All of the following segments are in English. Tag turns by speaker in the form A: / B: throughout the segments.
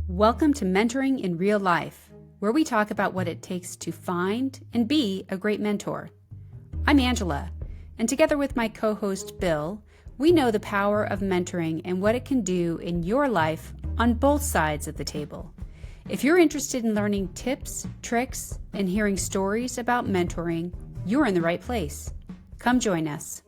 A: Welcome to Mentoring in Real Life, where we talk about what it takes to find and be a great mentor. I'm Angela, and together with my co-host Bill, we know the power of mentoring and what it can do in your life on both sides of the table. If you're interested in learning tips, tricks, and hearing stories about mentoring, you're in the right place. Come join us.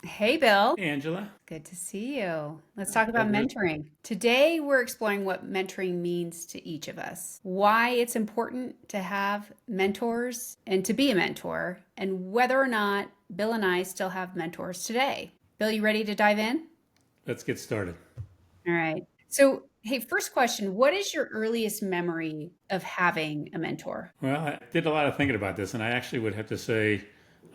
A: Hey, Bill.
B: Hey, Angela.
A: Good to see you. Let's talk about mentoring. Today, we're exploring what mentoring means to each of us, why it's important to have mentors and to be a mentor, and whether or not Bill and I still have mentors today. Bill, you ready to dive in?
B: Let's get started.
A: All right. So, hey, first question, what is your earliest memory of having a mentor?
B: Well, I did a lot of thinking about this, and I actually would have to say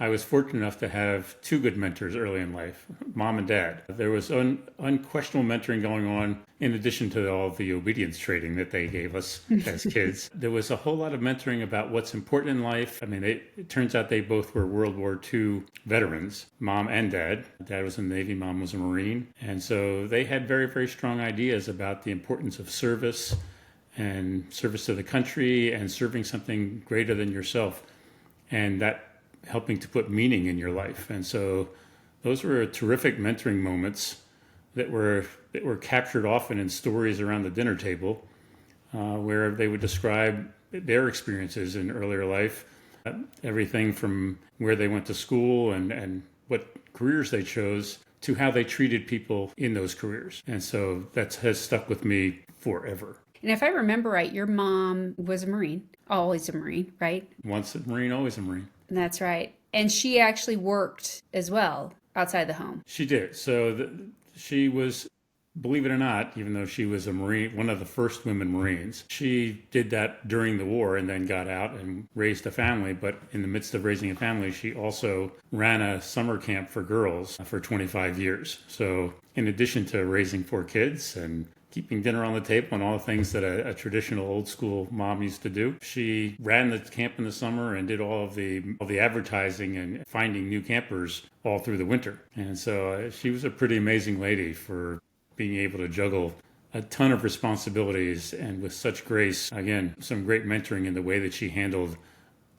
B: I was fortunate enough to have two good mentors early in life, mom and dad. There was unquestionable mentoring going on in addition to all the obedience training that they gave us as kids. There was a whole lot of mentoring about what's important in life. I mean, it turns out they both were World War II veterans, mom and dad. Dad was in the Navy, mom was a Marine. And so they had very, very strong ideas about the importance of service and service to the country and serving something greater than yourself. And that helping to put meaning in your life. And so those were terrific mentoring moments that were captured often in stories around the dinner table, where they would describe their experiences in earlier life, everything from where they went to school and what careers they chose to how they treated people in those careers. And so that has stuck with me forever.
A: And if I remember right, your mom was a Marine, always a Marine, right?
B: Once a Marine, always a Marine.
A: That's right. And she actually worked as well outside the home.
B: She did. So she was, believe it or not, even though she was a Marine, one of the first women Marines, she did that during the war and then got out and raised a family. But in the midst of raising a family, she also ran a summer camp for girls for 25 years. So in addition to raising 4 kids and keeping dinner on the table and all the things that a traditional old school mom used to do, she ran the camp in the summer and did all of the advertising and finding new campers all through the winter. And so she was a pretty amazing lady for being able to juggle a ton of responsibilities and with such grace. Again, some great mentoring in the way that she handled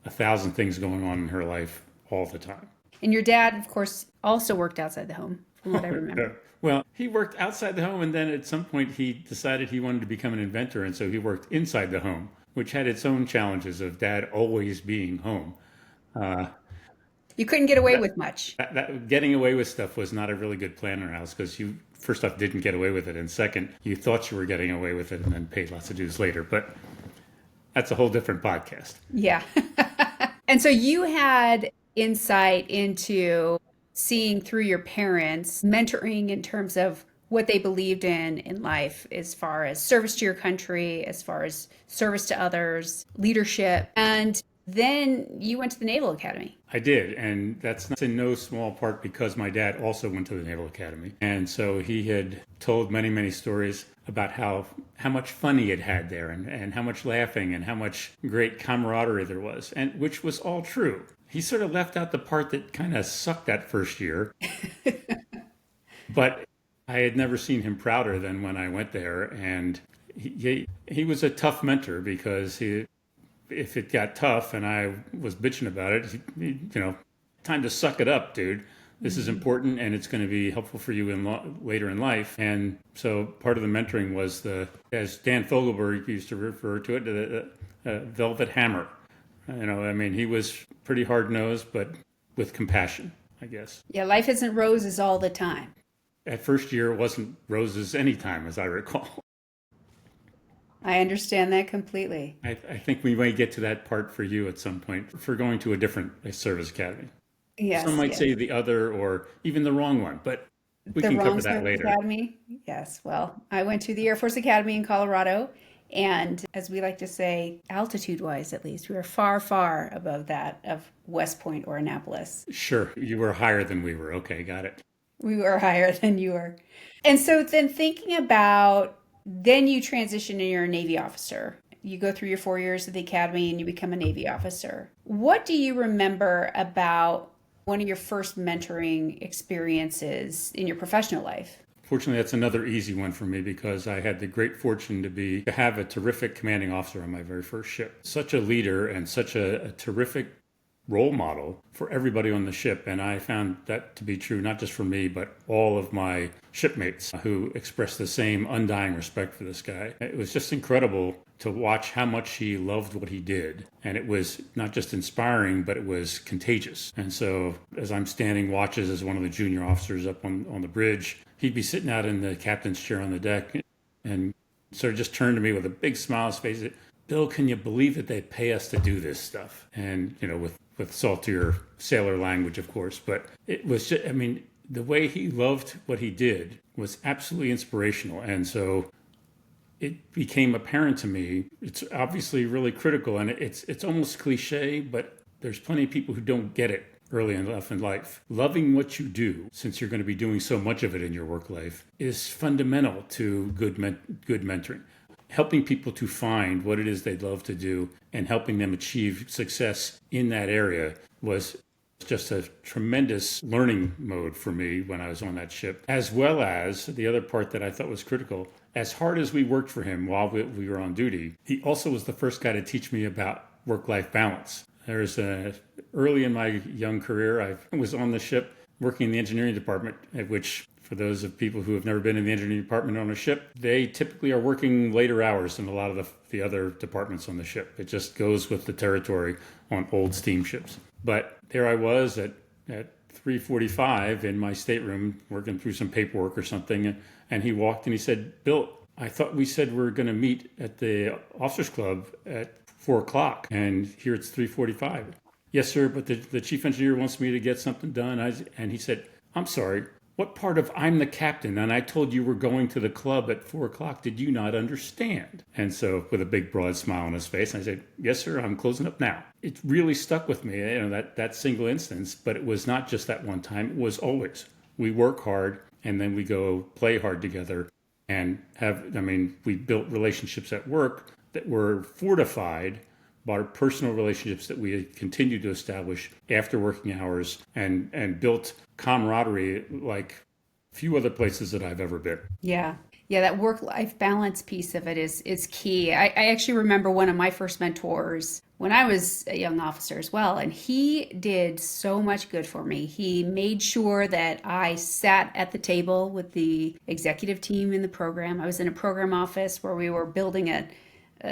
B: 1,000 things going on in her life all the time.
A: And your dad, of course, also worked outside the home, from what I remember.
B: Well, he worked outside the home, and then at some point he decided he wanted to become an inventor, and so he worked inside the home, which had its own challenges of dad always being home.
A: You couldn't get away with much.
B: That getting away with stuff was not a really good plan in our house because you, first off, didn't get away with it, and second, you thought you were getting away with it and then paid lots of dues later. But that's a whole different podcast.
A: Yeah. And so you had insight into seeing through your parents, mentoring in terms of what they believed in life, as far as service to your country, as far as service to others, leadership. And then you went to the Naval Academy.
B: I did, and that's not in no small part because my dad also went to the Naval Academy. And so he had told many, many stories about how much fun he had there and how much laughing and how much great camaraderie there was, and which was all true. He sort of left out the part that kind of sucked that first year. But I had never seen him prouder than when I went there. And he was a tough mentor because if it got tough and I was bitching about it, time to suck it up, dude. This is important and it's going to be helpful for you later in life. And so part of the mentoring was as Dan Fogelberg used to refer to it, the velvet hammer. He was pretty hard-nosed, but with compassion, I guess.
A: Yeah, life isn't roses all the time.
B: At first year, it wasn't roses anytime, as I recall.
A: I understand that completely.
B: I think we might get to that part for you at some point for going to a different service academy.
A: Yes.
B: Some might say the other or even the wrong one, but we can cover that later.
A: Academy? Yes. Well, I went to the Air Force Academy in Colorado. And as we like to say, altitude-wise, at least, we were far, far above that of West Point or Annapolis.
B: Sure. You were higher than we were. Okay, got it.
A: We were higher than you were. And so then thinking about, then you transition and you're a Navy officer. You go through your 4 years at the academy and you become a Navy officer. What do you remember about one of your first mentoring experiences in your professional life?
B: Fortunately, that's another easy one for me because I had the great fortune to have a terrific commanding officer on my very first ship. Such a leader and such a terrific role model for everybody on the ship. And I found that to be true, not just for me, but all of my shipmates who expressed the same undying respect for this guy. It was just incredible to watch how much he loved what he did. And it was not just inspiring, but it was contagious. And so as I'm standing watches as one of the junior officers up on the bridge, he'd be sitting out in the captain's chair on the deck and sort of just turned to me with a big smile on his face. Bill, can you believe that they pay us to do this stuff? And, with saltier sailor language, of course. But it was just, the way he loved what he did was absolutely inspirational. And so it became apparent to me, it's obviously really critical, and it's almost cliche, but there's plenty of people who don't get it early enough in life. Loving what you do, since you're going to be doing so much of it in your work life, is fundamental to good mentoring. Helping people to find what it is they'd love to do and helping them achieve success in that area was just a tremendous learning mode for me when I was on that ship, as well as the other part that I thought was critical. As hard as we worked for him while we were on duty, he also was the first guy to teach me about work-life balance. Early in my young career, I was on the ship working in the engineering department, at which, for those of people who have never been in the engineering department on a ship, they typically are working later hours than a lot of the other departments on the ship. It just goes with the territory on old steamships. But there I was at 3:45 in my stateroom working through some paperwork or something, and he walked and he said, "Bill, I thought we said we were going to meet at the officers club at 4 o'clock, and here it's 3:45. Yes, sir, but the chief engineer wants me to get something done." And he said, "I'm sorry, what part of I'm the captain and I told you we're going to the club at 4 o'clock did you not understand?" And so with a big broad smile on his face, I said, "Yes, sir, I'm closing up now." It really stuck with me, that single instance, but it was not just that one time. It was always. We work hard and then we go play hard together and we built relationships at work that were fortified by our personal relationships that we continued to establish after working hours and built camaraderie like few other places that I've ever been.
A: Yeah. Yeah, that work-life balance piece of it is key. I actually remember one of my first mentors when I was a young officer as well, and he did so much good for me. He made sure that I sat at the table with the executive team in the program. I was in a program office where we were building a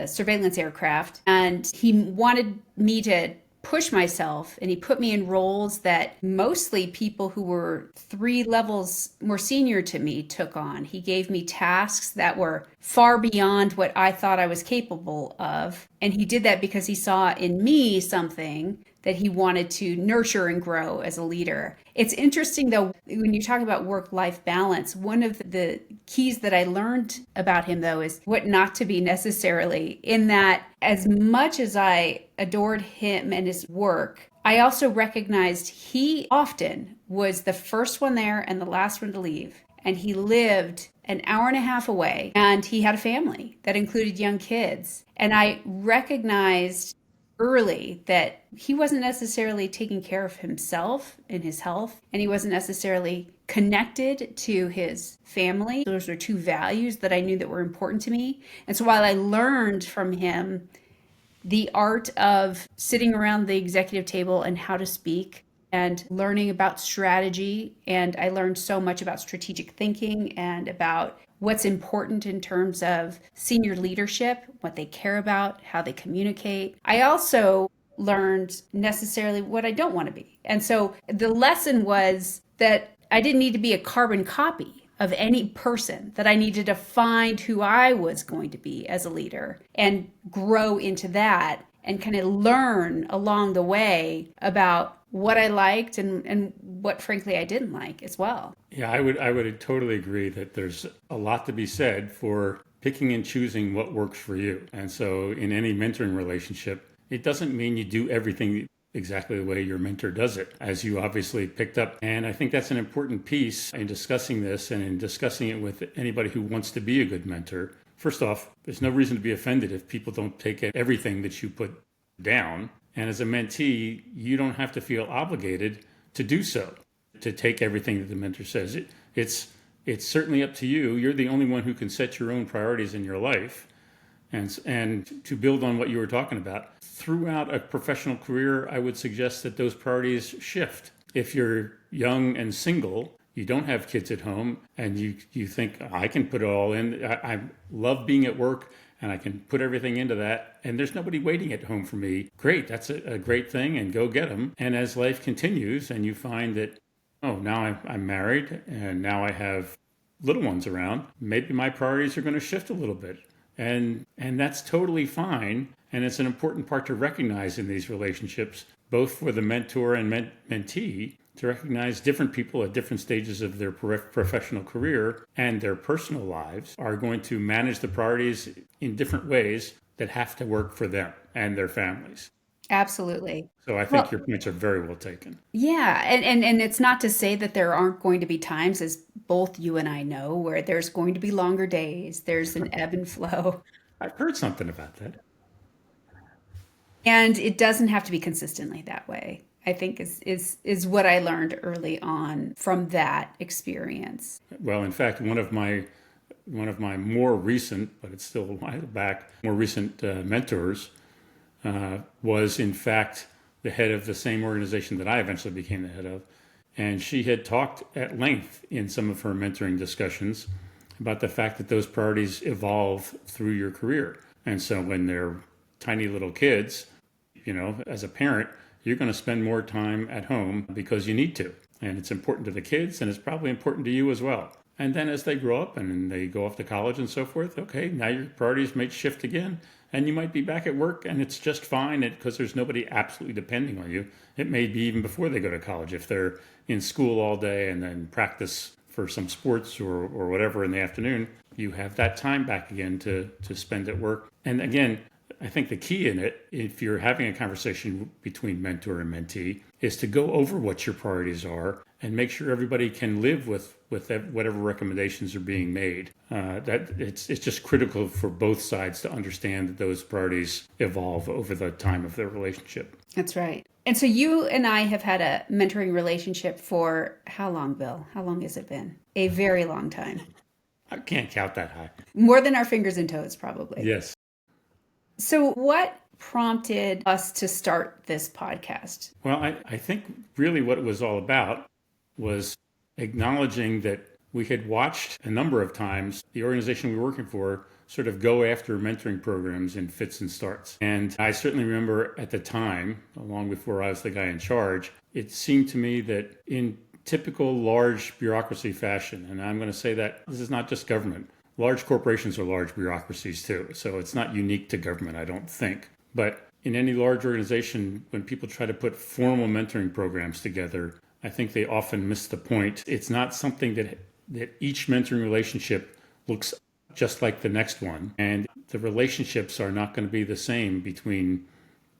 A: surveillance aircraft, and he wanted me to push myself, and he put me in roles that mostly people who were 3 levels more senior to me took on. He gave me tasks that were far beyond what I thought I was capable of, and he did that because he saw in me something that he wanted to nurture and grow as a leader. It's interesting though, when you talk about work-life balance, one of the keys that I learned about him though is what not to be necessarily, in that as much as I adored him and his work, I also recognized he often was the first one there and the last one to leave. And he lived an hour and a half away, and he had a family that included young kids. And I recognized early that he wasn't necessarily taking care of himself and his health, and he wasn't necessarily connected to his family. Those were 2 values that I knew that were important to me. And so while I learned from him the art of sitting around the executive table and how to speak and learning about strategy, and I learned so much about strategic thinking and about what's important in terms of senior leadership, what they care about, how they communicate. I also learned necessarily what I don't want to be. And so the lesson was that I didn't need to be a carbon copy of any person, that I needed to find who I was going to be as a leader and grow into that and kind of learn along the way about what I liked and what frankly I didn't like as well.
B: Yeah, I would totally agree that there's a lot to be said for picking and choosing what works for you. And so in any mentoring relationship, it doesn't mean you do everything exactly the way your mentor does it, as you obviously picked up. And I think that's an important piece in discussing this and in discussing it with anybody who wants to be a good mentor. First off, there's no reason to be offended if people don't take everything that you put down. And as a mentee, you don't have to feel obligated to do so, to take everything that the mentor says. It's it's certainly up to you. You're the only one who can set your own priorities in your life. And to build on what you were talking about, throughout a professional career, I would suggest that those priorities shift. If you're young and single, you don't have kids at home, and you think, I can put it all in. I love being at work, and I can put everything into that, and there's nobody waiting at home for me. Great, that's a great thing, and go get them. And as life continues, and you find that, oh, now I'm married, and now I have little ones around, maybe my priorities are going to shift a little bit. And that's totally fine. And it's an important part to recognize in these relationships, both for the mentor and mentee, to recognize different people at different stages of their professional career and their personal lives are going to manage the priorities in different ways that have to work for them and their families.
A: Absolutely.
B: So I think your points are very well taken.
A: Yeah, and it's not to say that there aren't going to be times, as both you and I know, where there's going to be longer days, there's an ebb and flow.
B: I've heard something about that.
A: And it doesn't have to be consistently that way, I think is what I learned early on from that experience.
B: Well, in fact, one of my more recent, but it's still a while back, more recent mentors was in fact the head of the same organization that I eventually became the head of. And she had talked at length in some of her mentoring discussions about the fact that those priorities evolve through your career. And so when they're tiny little kids, as a parent, you're going to spend more time at home because you need to. And it's important to the kids, and it's probably important to you as well. And then as they grow up and they go off to college and so forth, okay, now your priorities might shift again, and you might be back at work, and it's just fine because there's nobody absolutely depending on you. It may be even before they go to college. If they're in school all day and then practice for some sports or whatever in the afternoon, you have that time back again to spend at work. And again, I think the key in it, if you're having a conversation between mentor and mentee, is to go over what your priorities are and make sure everybody can live with whatever recommendations are being made. That it's just critical for both sides to understand that those priorities evolve over the time of their relationship.
A: That's right. And so you and I have had a mentoring relationship for how long, Bill? How long has it been? A very long time.
B: I can't count that high.
A: More than our fingers and toes, probably.
B: Yes.
A: So what prompted us to start this podcast?
B: Well, I think really what it was all about was acknowledging that we had watched a number of times the organization we were working for sort of go after mentoring programs in fits and starts. And I certainly remember at the time, long before I was the guy in charge, it seemed to me that in typical large bureaucracy fashion, and I'm going to say that this is not just government, large corporations are large bureaucracies too. So it's not unique to government, I don't think. But in any large organization, when people try to put formal mentoring programs together, I think they often miss the point. It's not something that each mentoring relationship looks just like the next one. And the relationships are not going to be the same between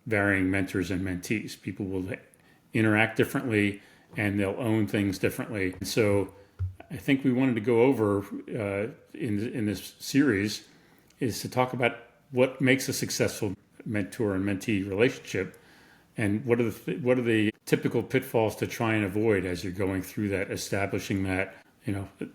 B: varying mentors and mentees. People will interact differently and they'll own things differently. And so I think we wanted to go over in this series is to talk about what makes a successful mentor and mentee relationship, and what are the typical pitfalls to try and avoid as you're going through that, establishing that.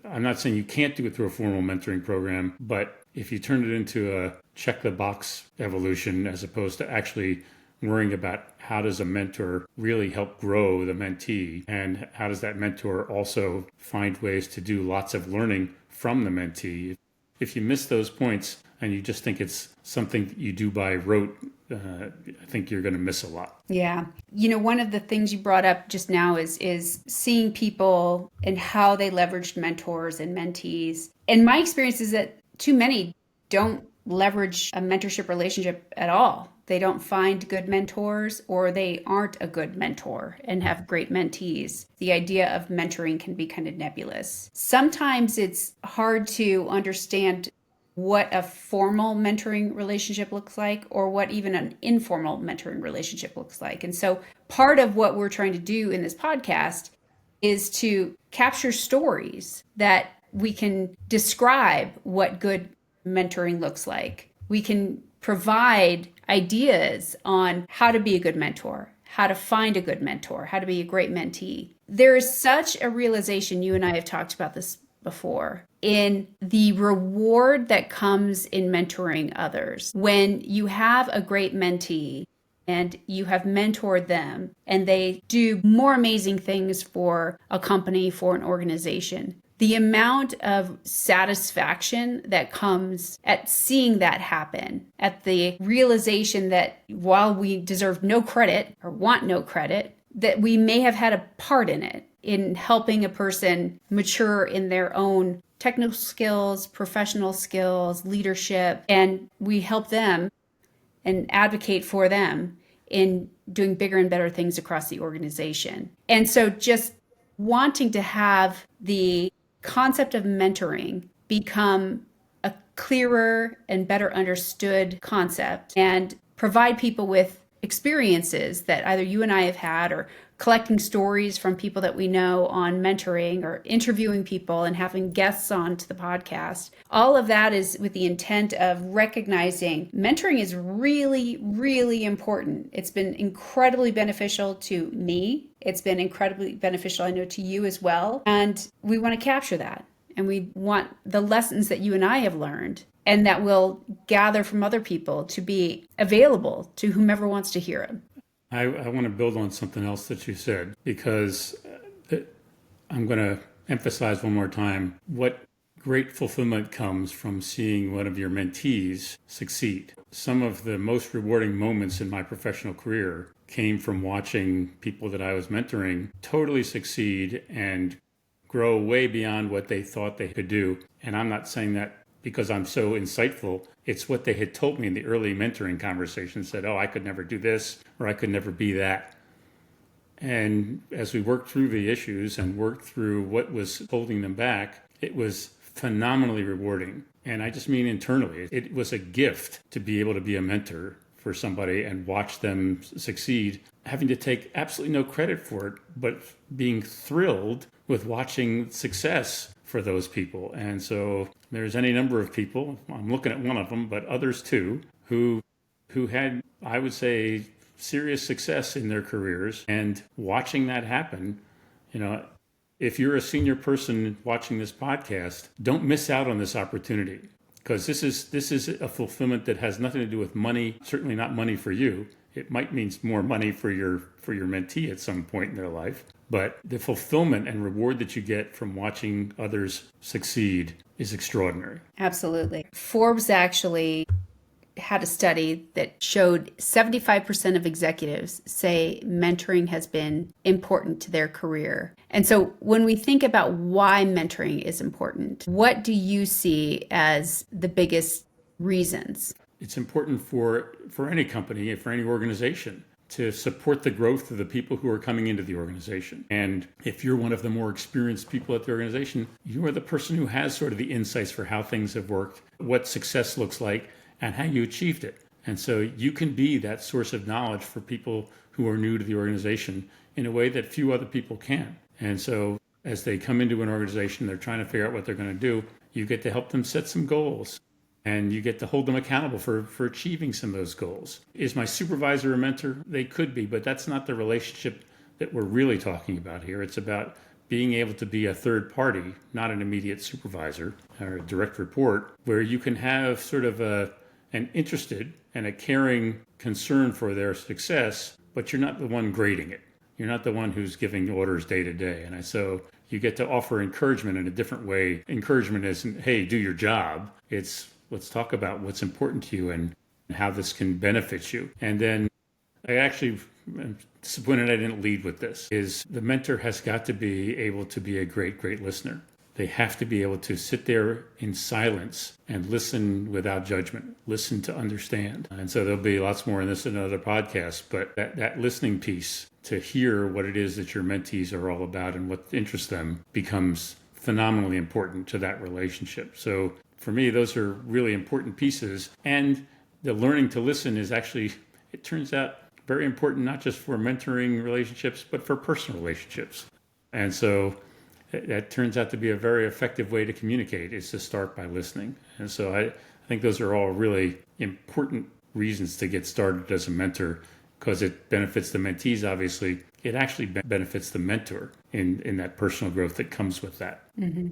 B: I'm not saying you can't do it through a formal mentoring program, but if you turn it into a check the box evolution as opposed to actually worrying about how does a mentor really help grow the mentee, and how does that mentor also find ways to do lots of learning from the mentee. If you miss those points and you just think it's something that you do by rote, I think you're going to miss a lot.
A: Yeah. One of the things you brought up just now is seeing people and how they leveraged mentors and mentees. And my experience is that too many don't leverage a mentorship relationship at all. They don't find good mentors, or they aren't a good mentor and have great mentees. The idea of mentoring can be kind of nebulous. Sometimes it's hard to understand what a formal mentoring relationship looks like, or what even an informal mentoring relationship looks like. And so part of what we're trying to do in this podcast is to capture stories that we can describe what good mentoring looks like. We can provide ideas on how to be a good mentor, how to find a good mentor, how to be a great mentee. There is such a realization, you and I have talked about this before, in the reward that comes in mentoring others. When you have a great mentee and you have mentored them and they do more amazing things for a company, for an organization, the amount of satisfaction that comes at seeing that happen, at the realization that while we deserve no credit or want no credit, that we may have had a part in it, in helping a person mature in their own technical skills, professional skills, leadership, and we help them and advocate for them in doing bigger and better things across the organization. And so just wanting to have the concept of mentoring become a clearer and better understood concept and provide people with experiences that either you and I have had, or collecting stories from people that we know on mentoring, or interviewing people and having guests on to the podcast. All of that is with the intent of recognizing mentoring is really, really important. It's been incredibly beneficial to me. It's been incredibly beneficial, I know, to you as well. And we want to capture that. And we want the lessons that you and I have learned and that we'll gather from other people to be available to whomever wants to hear them.
B: I want to build on something else that you said, because I'm going to emphasize one more time what great fulfillment comes from seeing one of your mentees succeed. Some of the most rewarding moments in my professional career came from watching people that I was mentoring totally succeed and grow way beyond what they thought they could do. And I'm not saying that because I'm so insightful. It's what they had told me in the early mentoring conversations, said, oh, I could never do this, or I could never be that. And as we worked through the issues and worked through what was holding them back, it was phenomenally rewarding. And I just mean internally. It was a gift to be able to be a mentor for somebody and watch them succeed, having to take absolutely no credit for it, but being thrilled with watching success for those people. And so there's any number of people, I'm looking at one of them, but others too, who had, I would say, serious success in their careers. And watching that happen, if you're a senior person watching this podcast, don't miss out on this opportunity, because this is a fulfillment that has nothing to do with money, certainly not money for you. It might mean more money for your mentee at some point in their life. But the fulfillment and reward that you get from watching others succeed is extraordinary.
A: Absolutely. Forbes actually had a study that showed 75% of executives say mentoring has been important to their career. And so when we think about why mentoring is important, what do you see as the biggest reasons?
B: It's important for any company, for any organization, to support the growth of the people who are coming into the organization. And if you're one of the more experienced people at the organization, you are the person who has sort of the insights for how things have worked, what success looks like, and how you achieved it. And so you can be that source of knowledge for people who are new to the organization in a way that few other people can. And so as they come into an organization, they're trying to figure out what they're going to do, you get to help them set some goals. And you get to hold them accountable for achieving some of those goals. Is my supervisor a mentor? They could be, but that's not the relationship that we're really talking about here. It's about being able to be a third party, not an immediate supervisor or a direct report, where you can have sort of an interested and a caring concern for their success, but you're not the one grading it. You're not the one who's giving orders day to day. And so you get to offer encouragement in a different way. Encouragement isn't, hey, do your job. It's, let's talk about what's important to you and how this can benefit you. And then I actually am disappointed I didn't lead with this, is the mentor has got to be able to be a great, great listener. They have to be able to sit there in silence and listen without judgment, listen to understand. And so there'll be lots more in this in other podcasts, but that listening piece to hear what it is that your mentees are all about and what interests them becomes phenomenally important to that relationship. So for me, those are really important pieces. And the learning to listen is actually, it turns out, very important, not just for mentoring relationships, but for personal relationships. And so that turns out to be a very effective way to communicate, is to start by listening. And so I think those are all really important reasons to get started as a mentor, because it benefits the mentees, obviously. It actually benefits the mentor, in that personal growth that comes with that.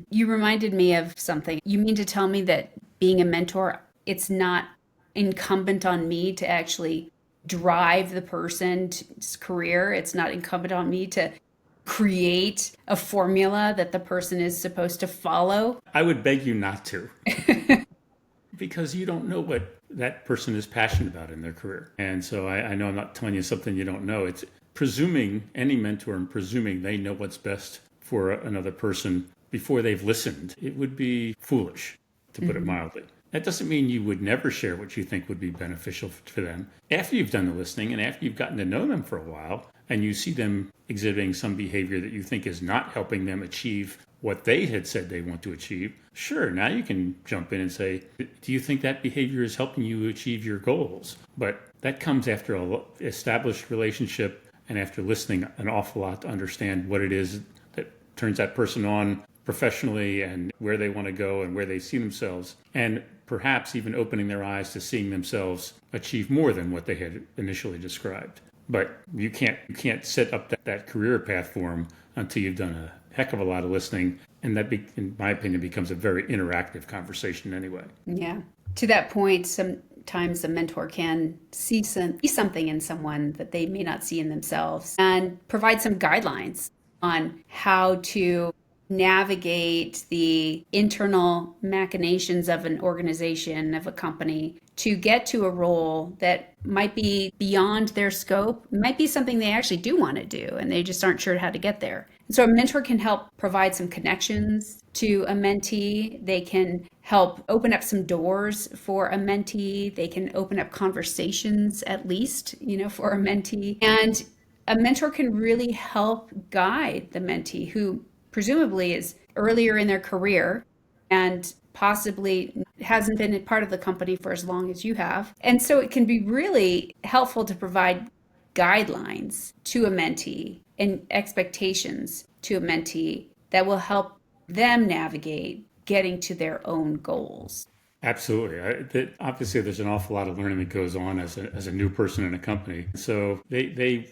A: You reminded me of something. You mean to tell me that being a mentor, it's not incumbent on me to actually drive the person's career? It's not incumbent on me to create a formula that the person is supposed to follow?
B: I would beg you not to, because you don't know what that person is passionate about in their career. And so I know I'm not telling you something you don't know. It's presuming any mentor and presuming they know what's best for another person before they've listened. It would be foolish, to put it mildly. That doesn't mean you would never share what you think would be beneficial for them. After you've done the listening and after you've gotten to know them for a while and you see them exhibiting some behavior that you think is not helping them achieve what they had said they want to achieve, sure, now you can jump in and say, do you think that behavior is helping you achieve your goals? But that comes after an established relationship and after listening an awful lot to understand what it is that turns that person on professionally and where they want to go and where they see themselves, and perhaps even opening their eyes to seeing themselves achieve more than what they had initially described. But you can't set up that career path for them until you've done a heck of a lot of listening, and that, in my opinion, becomes a very interactive conversation anyway.
A: Yeah. To that point, sometimes a mentor can see something in someone that they may not see in themselves and provide some guidelines on how to navigate the internal machinations of an organization, of a company, to get to a role that might be beyond their scope, might be something they actually do want to do, and they just aren't sure how to get there. And so a mentor can help provide some connections to a mentee. They can help open up some doors for a mentee. They can open up conversations, at least, for a mentee. And a mentor can really help guide the mentee, who presumably is earlier in their career and possibly hasn't been a part of the company for as long as you have. And so it can be really helpful to provide guidelines to a mentee and expectations to a mentee that will help them navigate getting to their own goals.
B: Absolutely. Obviously, there's an awful lot of learning that goes on as a new person in a company. So they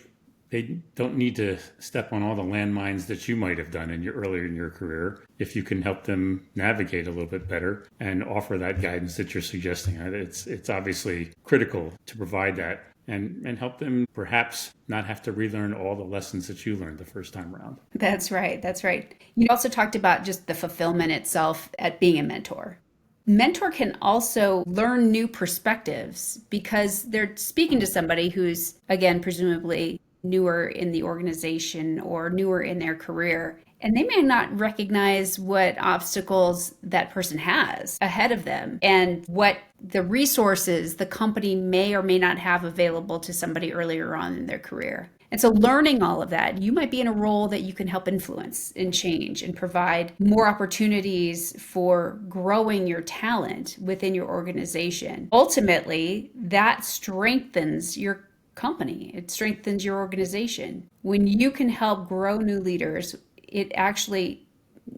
B: don't need to step on all the landmines that you might have done earlier in your career if you can help them navigate a little bit better and offer that guidance that you're suggesting. It's obviously critical to provide that and help them perhaps not have to relearn all the lessons that you learned the first time around.
A: That's right. That's right. You also talked about just the fulfillment itself at being a mentor. Mentor can also learn new perspectives because they're speaking to somebody who's, again, presumably newer in the organization or newer in their career, and they may not recognize what obstacles that person has ahead of them and what the resources the company may or may not have available to somebody earlier on in their career. And so learning all of that, you might be in a role that you can help influence and change and provide more opportunities for growing your talent within your organization. Ultimately, that strengthens your company. It strengthens your organization. When you can help grow new leaders, it actually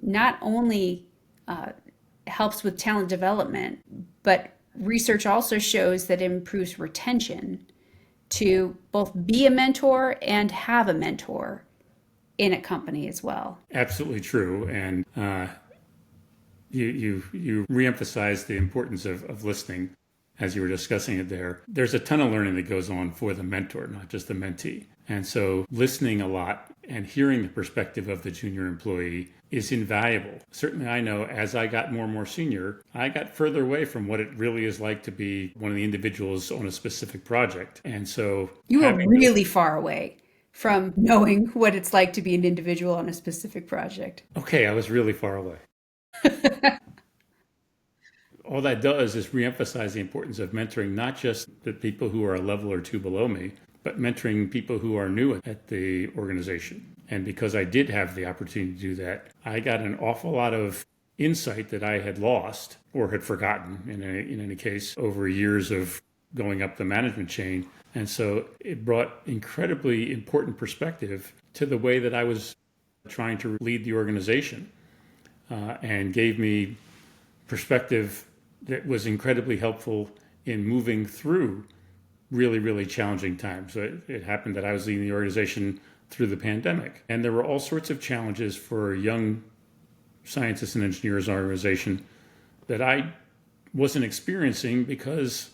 A: not only helps with talent development, but research also shows that it improves retention to both be a mentor and have a mentor in a company as well.
B: Absolutely true. And you reemphasized the importance of listening as you were discussing it there. There's a ton of learning that goes on for the mentor, not just the mentee. And so listening a lot and hearing the perspective of the junior employee is invaluable. Certainly I know as I got more and more senior, I got further away from what it really is like to be one of the individuals on a specific project. And so
A: you were really far away from knowing what it's like to be an individual on a specific project.
B: Okay, I was really far away. All that does is reemphasize the importance of mentoring not just the people who are a level or two below me, but mentoring people who are new at the organization. And because I did have the opportunity to do that, I got an awful lot of insight that I had lost or had forgotten in any case over years of going up the management chain. And so it brought incredibly important perspective to the way that I was trying to lead the organization and gave me perspective that was incredibly helpful in moving through really, really challenging times. So it happened that I was leading the organization through the pandemic. And there were all sorts of challenges for young scientists and engineers in our organization that I wasn't experiencing because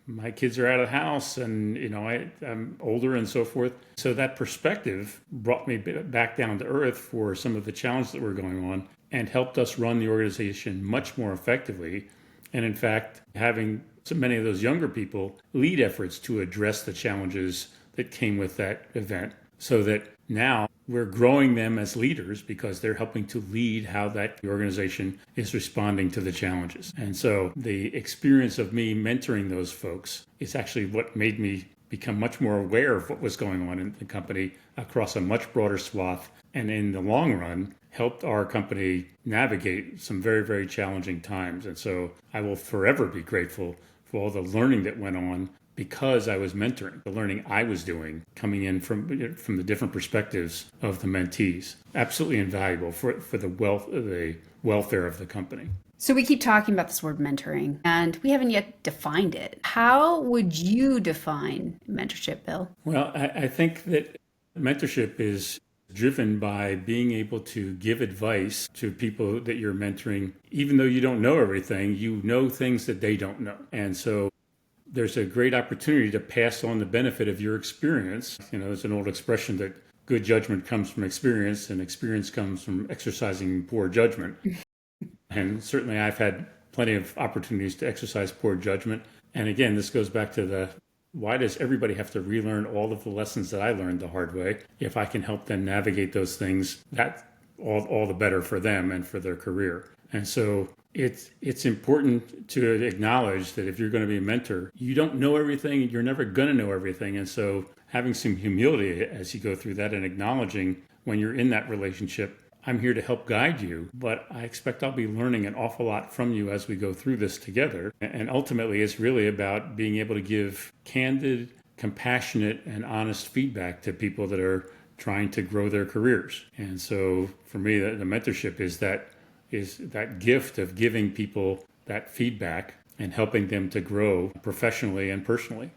B: my kids are out of the house and, I'm older and so forth. So that perspective brought me back down to earth for some of the challenges that were going on and helped us run the organization much more effectively. And in fact, having so many of those younger people lead efforts to address the challenges that came with that event, so that now we're growing them as leaders because they're helping to lead how that organization is responding to the challenges. And so the experience of me mentoring those folks is actually what made me become much more aware of what was going on in the company across a much broader swath, and in the long run helped our company navigate some very, very challenging times. And so I will forever be grateful for all the learning that went on because I was mentoring, the learning I was doing, coming in from the different perspectives of the mentees. Absolutely invaluable for the welfare of the company.
A: So we keep talking about this word mentoring, and we haven't yet defined it. How would you define mentorship, Bill?
B: Well, I think that mentorship is driven by being able to give advice to people that you're mentoring. Even though you don't know everything, you know things that they don't know. And so there's a great opportunity to pass on the benefit of your experience. There's an old expression that good judgment comes from experience and experience comes from exercising poor judgment. And certainly I've had plenty of opportunities to exercise poor judgment. And again, this goes back to why does everybody have to relearn all of the lessons that I learned the hard way? If I can help them navigate those things, that's all the better for them and for their career. And so it's important to acknowledge that if you're going to be a mentor, you don't know everything and you're never going to know everything. And so having some humility as you go through that and acknowledging when you're in that relationship, I'm here to help guide you, but I expect I'll be learning an awful lot from you as we go through this together. And ultimately, it's really about being able to give candid, compassionate, and honest feedback to people that are trying to grow their careers. And so for me, the mentorship is that gift of giving people that feedback and helping them to grow professionally and personally.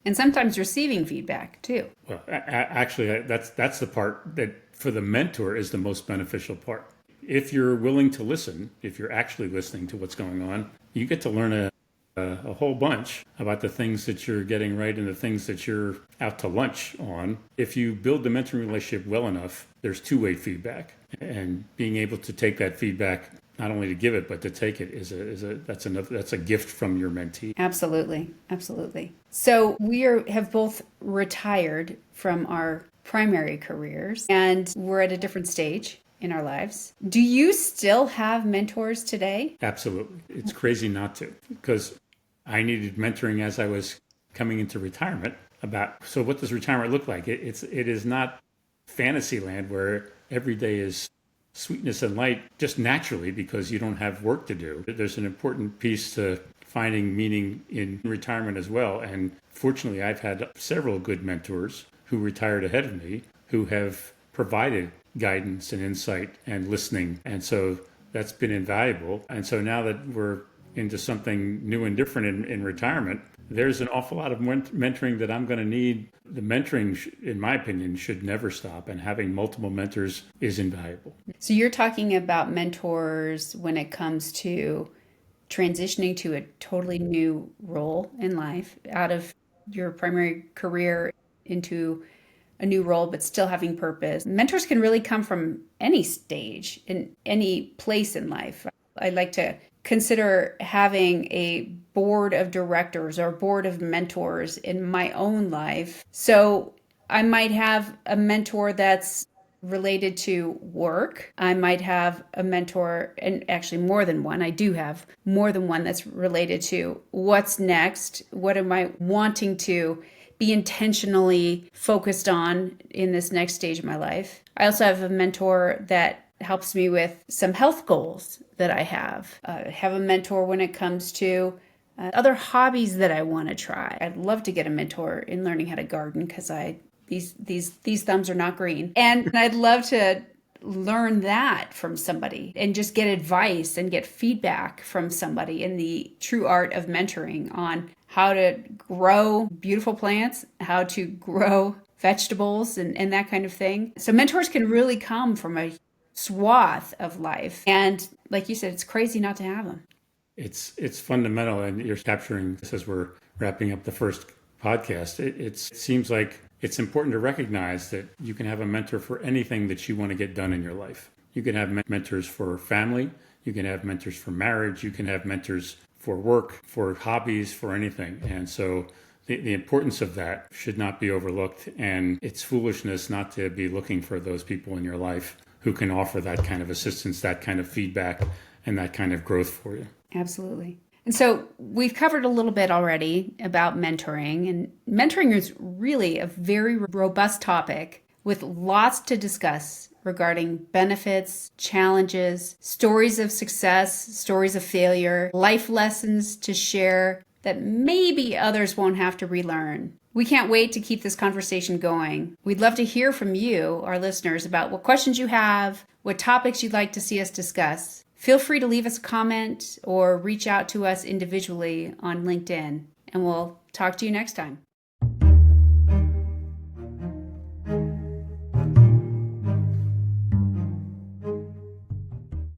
A: And sometimes receiving feedback too.
B: Well, actually, that's the part that for the mentor is the most beneficial part. If you're willing to listen, if you're actually listening to what's going on, you get to learn a whole bunch about the things that you're getting right and the things that you're out to lunch on. If you build the mentoring relationship well enough, there's two-way feedback, and being able to take that feedback, not only to give it but to take it, that's a gift from your mentee.
A: Absolutely. So we have both retired from our primary careers and we're at a different stage in our lives. Do you still have mentors today?
B: Absolutely. It's crazy not to, because I needed mentoring as I was coming into retirement so what does retirement look like? It is not fantasy land where every day is sweetness and light just naturally because you don't have work to do. There's an important piece to finding meaning in retirement as well. And fortunately, I've had several good mentors who retired ahead of me who have provided guidance and insight and listening. And so that's been invaluable. And so now that we're into something new and different in retirement, there's an awful lot of mentoring that I'm going to need. The mentoring, in my opinion, should never stop, and having multiple mentors is invaluable.
A: So you're talking about mentors when it comes to transitioning to a totally new role in life, out of your primary career into a new role, but still having purpose. Mentors can really come from any stage, in any place in life. I like to consider having a board of directors or board of mentors in my own life. So I might have a mentor that's related to work. I might have a mentor, and actually more than one. I do have more than one that's related to what's next. What am I wanting to be intentionally focused on in this next stage of my life? I also have a mentor that helps me with some health goals that I have. I have a mentor when it comes to other hobbies that I want to try. I'd love to get a mentor in learning how to garden because these thumbs are not green. And I'd love to learn that from somebody and just get advice and get feedback from somebody in the true art of mentoring on how to grow beautiful plants, how to grow vegetables and that kind of thing. So mentors can really come from a swath of life. And like you said, it's crazy not to have them.
B: It's fundamental, and you're capturing this as we're wrapping up the first podcast. It seems like it's important to recognize that you can have a mentor for anything that you want to get done in your life. You can have mentors for family. You can have mentors for marriage. You can have mentors for work, for hobbies, for anything. And so the importance of that should not be overlooked. And it's foolishness not to be looking for those people in your life who can offer that kind of assistance, that kind of feedback, and that kind of growth for you.
A: Absolutely. And so we've covered a little bit already about mentoring, and mentoring is really a very robust topic with lots to discuss regarding benefits, challenges, stories of success, stories of failure, life lessons to share that maybe others won't have to relearn. We can't wait to keep this conversation going. We'd love to hear from you, our listeners, about what questions you have, what topics you'd like to see us discuss. Feel free to leave us a comment or reach out to us individually on LinkedIn, and we'll talk to you next time.